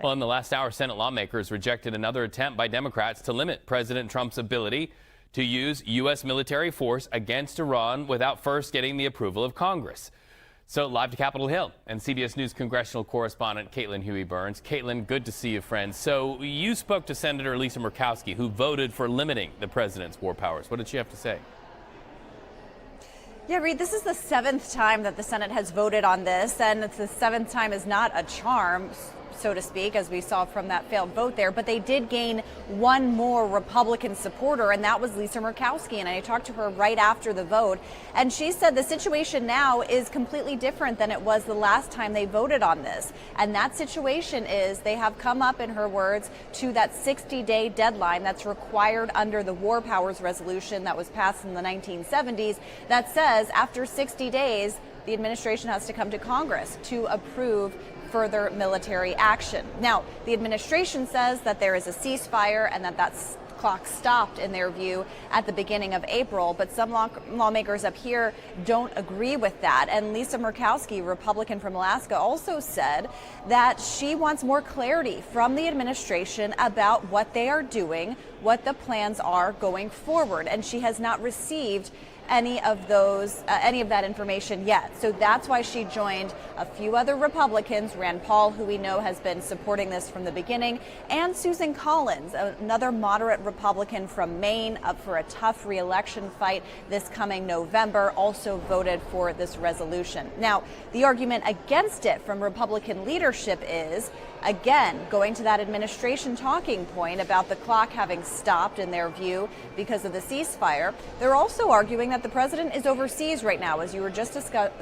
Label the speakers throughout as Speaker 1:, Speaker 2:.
Speaker 1: Well, in the last hour, Senate lawmakers rejected another attempt by Democrats to limit President Trump's ability to use U.S. military force against Iran without first getting the approval of Congress. So live to Capitol Hill and CBS News congressional correspondent Caitlin Huey-Burns. Caitlin, good to see you, friend. So you spoke to Senator Lisa Murkowski, who voted for limiting the president's war powers. What did she have to say?
Speaker 2: Yeah, Reed, this is the 7th time that the Senate has voted on this, and it's the 7th time is not a charm, so to speak, as we saw from that failed vote there. But they did gain one more Republican supporter, and that was Lisa Murkowski. And I talked to her right after the vote, and she said the situation now is completely different than it was the last time they voted on this. And that situation is they have come up, in her words, to that 60-day deadline that's required under the War Powers Resolution that was passed in the 1970s that says after 60 days, the administration has to come to Congress to approve further military action. Now, the administration says that there is a ceasefire and that clock stopped, in their view, at the beginning of April, but some lawmakers up here don't agree with that. And Lisa Murkowski, Republican from Alaska, also said that she wants more clarity from the administration about what they are doing, what the plans are going forward, and she has not received any of that information yet. So that's why she joined a few other Republicans, Rand Paul, who we know has been supporting this from the beginning, and Susan Collins, another moderate Republican from Maine, up for a tough re-election fight this coming November, also voted for this resolution. Now, the argument against it from Republican leadership is, again, going to that administration talking point about the clock having stopped, in their view, because of the ceasefire. They're also arguing that the president is overseas right now, as you were just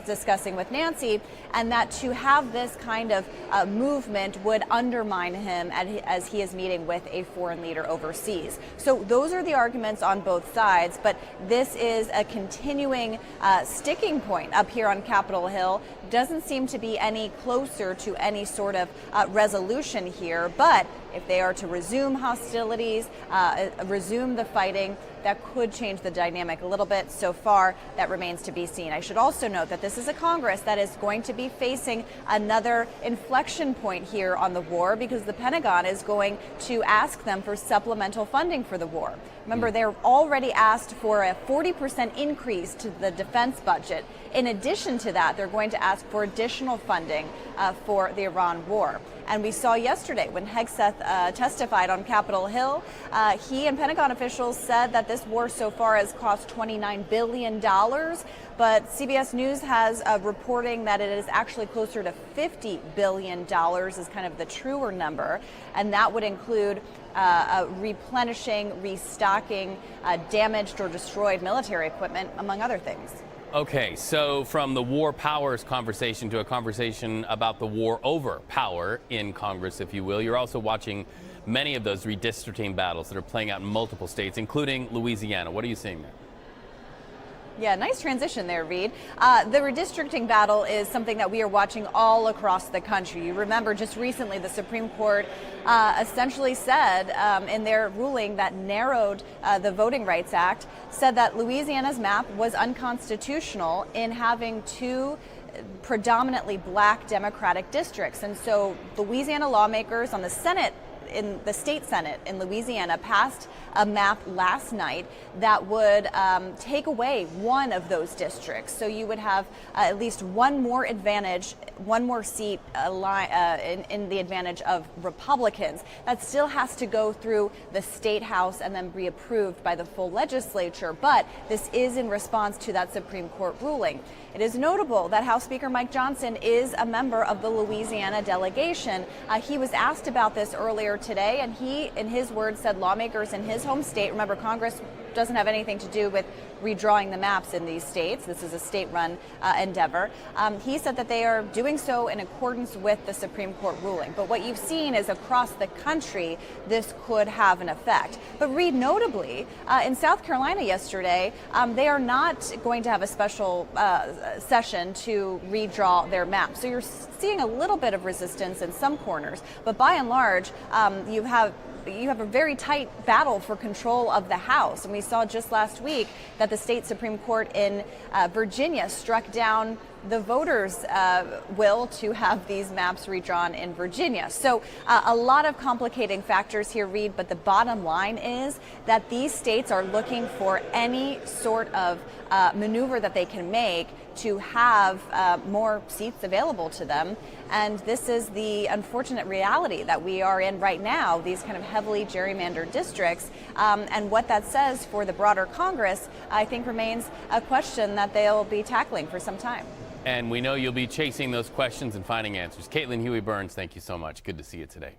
Speaker 2: discussing with Nancy, and that to have this kind of movement would undermine him as he is meeting with a foreign leader overseas. So those are the arguments on both sides, but this is a continuing sticking point up here on Capitol Hill. Doesn't seem to be any closer to any sort of resolution here, but if they are to resume hostilities, resume the fighting, that could change the dynamic a little bit. So far, that remains to be seen. I should also note that this is a Congress that is going to be facing another inflection point here on the war, because the Pentagon is going to ask them for supplemental funding for the war. Remember, they're already asked for a 40% increase to the defense budget. In addition to that, they're going to ask for additional funding for the Iran war. And we saw yesterday when Hegseth testified on Capitol Hill, he and Pentagon officials said that this war so far has cost $29 billion. But CBS News has reporting that it is actually closer to $50 billion is kind of the truer number. And that would include replenishing, restocking damaged or destroyed military equipment, among other things.
Speaker 1: Okay, so from the war powers conversation to a conversation about the war over power in Congress, if you will, you're also watching many of those redistricting battles that are playing out in multiple states, including Louisiana. What are you seeing there?
Speaker 2: Yeah, nice transition there, Reed. The redistricting battle is something that we are watching all across the country. You remember just recently the Supreme Court essentially said in their ruling that narrowed the Voting Rights Act, said that Louisiana's map was unconstitutional in having two predominantly black Democratic districts. And so Louisiana lawmakers on the Senate, in the state Senate in Louisiana, passed a map last night that would take away one of those districts. So you would have at least one more advantage, one more seat in the advantage of Republicans. That still has to go through the state house and then be approved by the full legislature. But this is in response to that Supreme Court ruling. It is notable that House Speaker Mike Johnson is a member of the Louisiana delegation. He was asked about this earlier today, and he, in his words, said lawmakers in his home state — remember, Congress doesn't have anything to do with redrawing the maps in these states. This is a state-run endeavor. He said that they are doing so in accordance with the Supreme Court ruling. But what you've seen is across the country, this could have an effect. But Reed, notably, in South Carolina yesterday, they are not going to have a special session to redraw their map. So you're seeing a little bit of resistance in some corners. But by and large, you have a very tight battle for control of the House. And we saw just last week that the state Supreme Court in Virginia struck down the voters' will to have these maps redrawn in Virginia. So a lot of complicating factors here, Reed, but the bottom line is that these states are looking for any sort of maneuver that they can make to have more seats available to them. And this is the unfortunate reality that we are in right now, these kind of heavily gerrymandered districts. And what that says for the broader Congress, I think, remains a question that they'll be tackling for some time.
Speaker 1: And we know you'll be chasing those questions and finding answers. Caitlin Huey-Burns, thank you so much. Good to see you today.